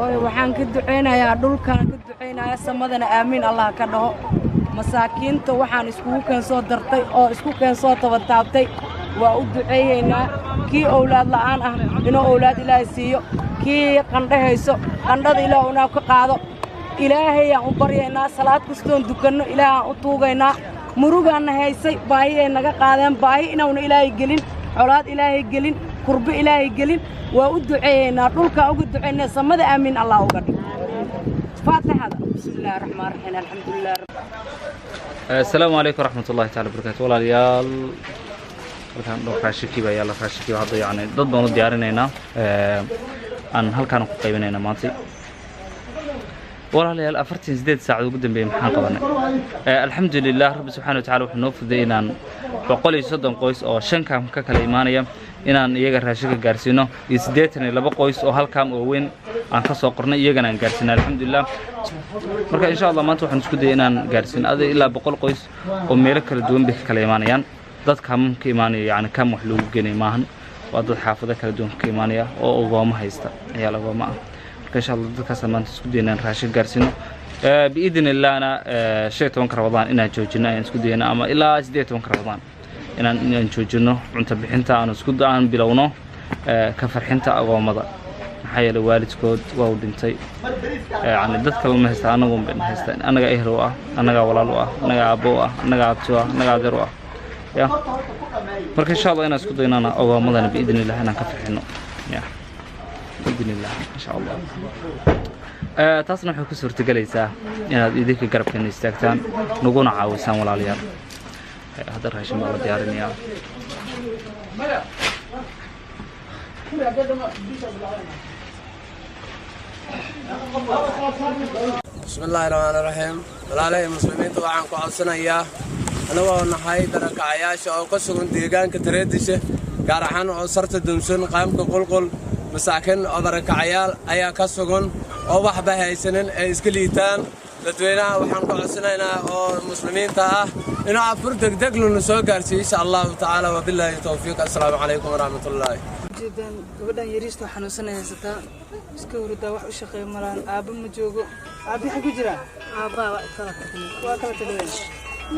waxaan ka duceynayaa dhulkaan ka duceynayaa samadana aamiin allah ka dhaho masaakiinta waxaan iskugu keen soo dartay oo isku keen soo tabataabtay waa u duceeyeynaa kii owlaad la'aan ah inuu owlaad ilaahay siiyo kii qandhahayso qandhada ilaah unaa ka qaado ilaahayaan u baryaynaa salaad kastoon dukanno ilaahaan u tuugaynaa murugaanna haysay baahiyay naga qaadeen baahi inauna ilaahay gelin colaad ilaahay gelin kurbo ilaahay gelin waa u duceeyeynaa dhulkaan uga duceynaa samada aamiin allah uga dhig faatixada bismillaahi raxmaani raxiim alxamdulilah السلام عليكم ورحمة الله تعالى وبركاته والله ريال halkan dhowr raashiki baa yaala raashiki hadda yani dad baan u diyaarinaynaa aan halkaan ku qaybinaynaa maanta walaalayaal 48 saacadood ugu dambeeyay maxaan qabanay alxamdulillaah rabbi subxaanahu wa ta'aala wuxuu noo fududeeyay inaan 130 qoys oo shan kaam ka kala imaanaya inaan iyaga raashika gaarsiino iyo 82 qoys oo halkaan oo weyn aan ka soo qornay iyagana aan gaarsiinay alxamdulillaah marka insha Allah maanta waxaan isku dayay inaan gaarsiino ilaa 100 qoys oo meelo kala duwan bay kala imaanayaan dadka ka imaanaya yani kam wax lagu geenay maahan waa dad xaafado kala duwan ka imaanaya oo ogooma haysta ayaa lagooma ah marka insha Allah dadkaas maanta isku daynaan raashin gaarsiino biidinillahna 15 Ramadaan inaan joojino ayaan isku daynaa ama ilaa 18 Ramadaan inaan joojino cunto bixinta aan isku daan bilowno ka farxinta agoomada maxay yeelay waalidkood waa u dhintay yani dadka la haysta anagu ma haysta anaga ehro ah anaga walaal ah anaga abo ah anaga abto ah anaga adeer ah يا مركز إن شاء الله أنا أسكت أنا أو مضنا بإذن الله أنا كفحنا يا بإذن الله إن شاء الله تصنع كسر تجلسة يعني إذا قرب كان يستكتان نقول عاوزان ولا عليا هذا الرجيم الله ديارنا يا بسم الله الرحمن الرحيم ولا المسلمين طبعا كعصنا إياه أنا ونحاي درك عياش أو قصون ديجان كترديشة كارحان أو صرت دمسون قام كقول مساكن أو درك عيال أيا كسرون أو وحبة هاي سنين إسكليتان لتوينا وحن قصنا هنا أو المسلمين تاه إنه عبر دقلو نسوق إن شاء الله تعالى وبالله التوفيق السلام عليكم ورحمة الله. جدا قبلنا يريستو حنوسنا يا ستا اسكور دا wax u shaqeey maraan aaba ma joogo aabi xaq ku jira aaba waa kala tagay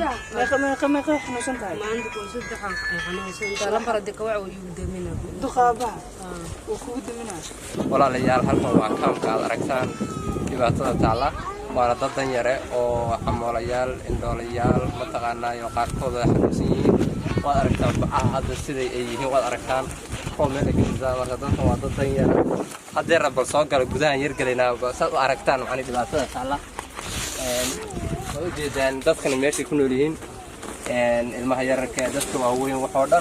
يا ما حنوسن tahay ma عندكم صدقان حنوسن لمبر دك waa uu yudamina duqaaba oo ku yudamina walaalayaal halkan waa kaamka aad aragtaan dhibaatada taala waa dad dan yare oo amolayaal indoolayaal ma taqaanayo qaarkood ay xanuunsan yihiin waad aragtaan bacaha hadda siday ay yihiin waad aragtaan qoomada gudaan marka dadka waa dad dan yare haddii rabal soo galo gudaha yar galeynaa saad u aragtaan macni dhibaatada taala وجدان دخل ماشي يكونوا لين المهير كدخل وهوين وحودا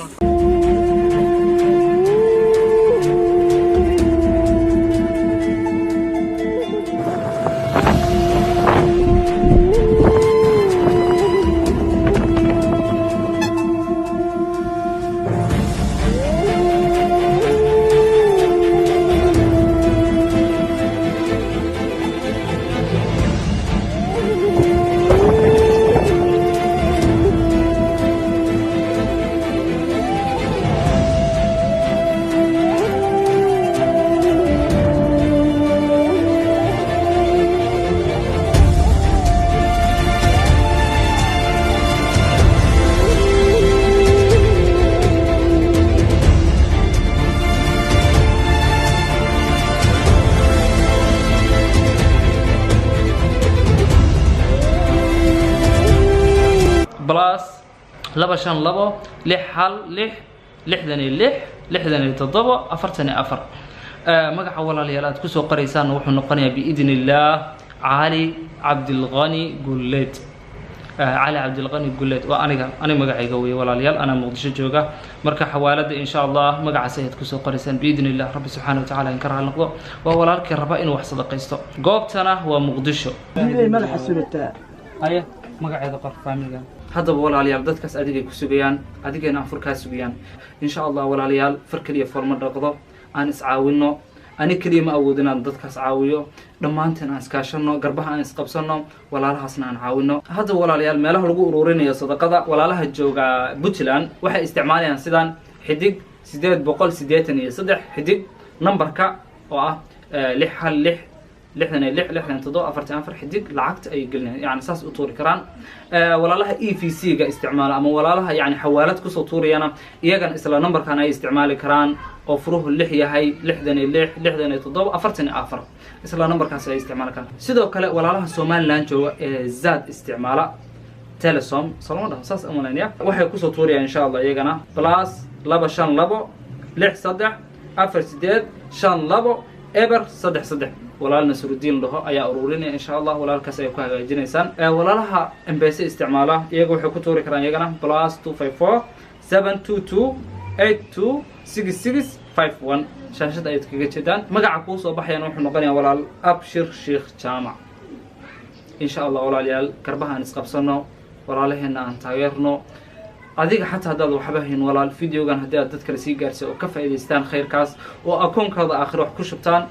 بلاس لبشان لبو لح حل لح لحدني لح لحدني تضبط أفرتني أفر مقع ولا ليالات كسو قريسان وحن نقني بإذن الله علي عبد الغني قلت علي عبد الغني قلت وأنا مقعي قوي ولا ليال أنا مقدش جوجا مركا حوالد إن شاء الله مقع سيد كسو قريسان بإذن الله رب سبحانه وتعالى إنكرها النقضة وهو لارك الربائن وحصد قيسته قوبتنا هو مقدشو ملح السلطة هيا مقع ذكر فاميليا هذا walaalyaal dadkaas adigay ku sugayaan adigayna afurka sugayaan insha Allah walaalyaal farkaliya forma dhaqdo aan iscaawino ani kaliya ma awoodin aan dadkaas caawiyo dhamaanteen aan iskaashano garbaha aan isqabsano walaalahaasna aan caawino hada walaalyaal meelaha lagu ururinayo sadaqada walaalaha jooga Puntland waxay isticmaalayaan sidaan xidig 883 xidig numberka oo ah 6 hal 6 لحنا لحنا تضو أفرتين أفر حديق لعقت أي قلنا يعني أساس أطوري كران ولا لها EVC جا استعمال أما ولا لها يعني حوالات كسو طوري أنا إيجان إسلا نمبر كان أي استعمال كران أو فروه اللحية هاي لحدني تضو أفرتين أفر إسلا نمبر كان سأي استعمال كان سيدو كلا ولا لها سومال لانجو زاد استعماله تيلسوم صالون ده أساس أمانية وحي كسو طوري إن شاء الله إيجانا بلاس لبا شان لبو لح صدح أفر سداد شان لبو إبر صدح ولا نسر الدين له أي أرورين إن شاء الله ولا الكسر يكون جنسان ولا لها MBC استعماله يجوا حكوتوري كران يجنا بلاس 254 722 82 6651 شاشة أيد كجدان مجا كوس وبحيا نروح نقني ولا أبشر شيخ جامع إن شاء الله ولا ليال كربها نسقبصنا ولا لهن أن تغيرنا أديك حتى هذا وحبهن ولا الفيديو كان هدي تذكر سيجارس وكفى إدستان خير كاس وأكون كذا آخر وحكشبتان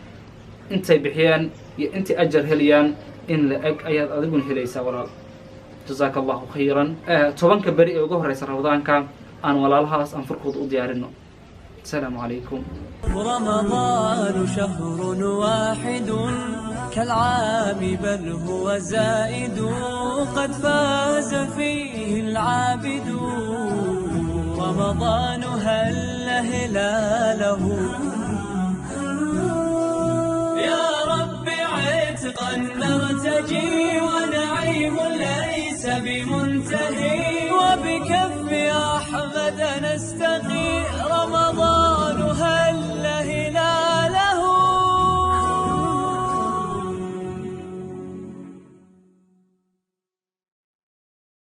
أنت بحيان أنت أجر هليان إن لأك أياد أديكون هليسا ولا جزاك الله خيرا طبعا كبري وجوه رئيس رمضان كان أنا ولا الهاس أنفرقود أديارنا السلام عليكم. رمضان شهر واحد كالعام بل هو زائد قد فاز فيه العابدون رمضان هل هلاله يا رب عتقا نرتجي ونعيم ليس بمنتهي وبكف أحمد نستقي رمضان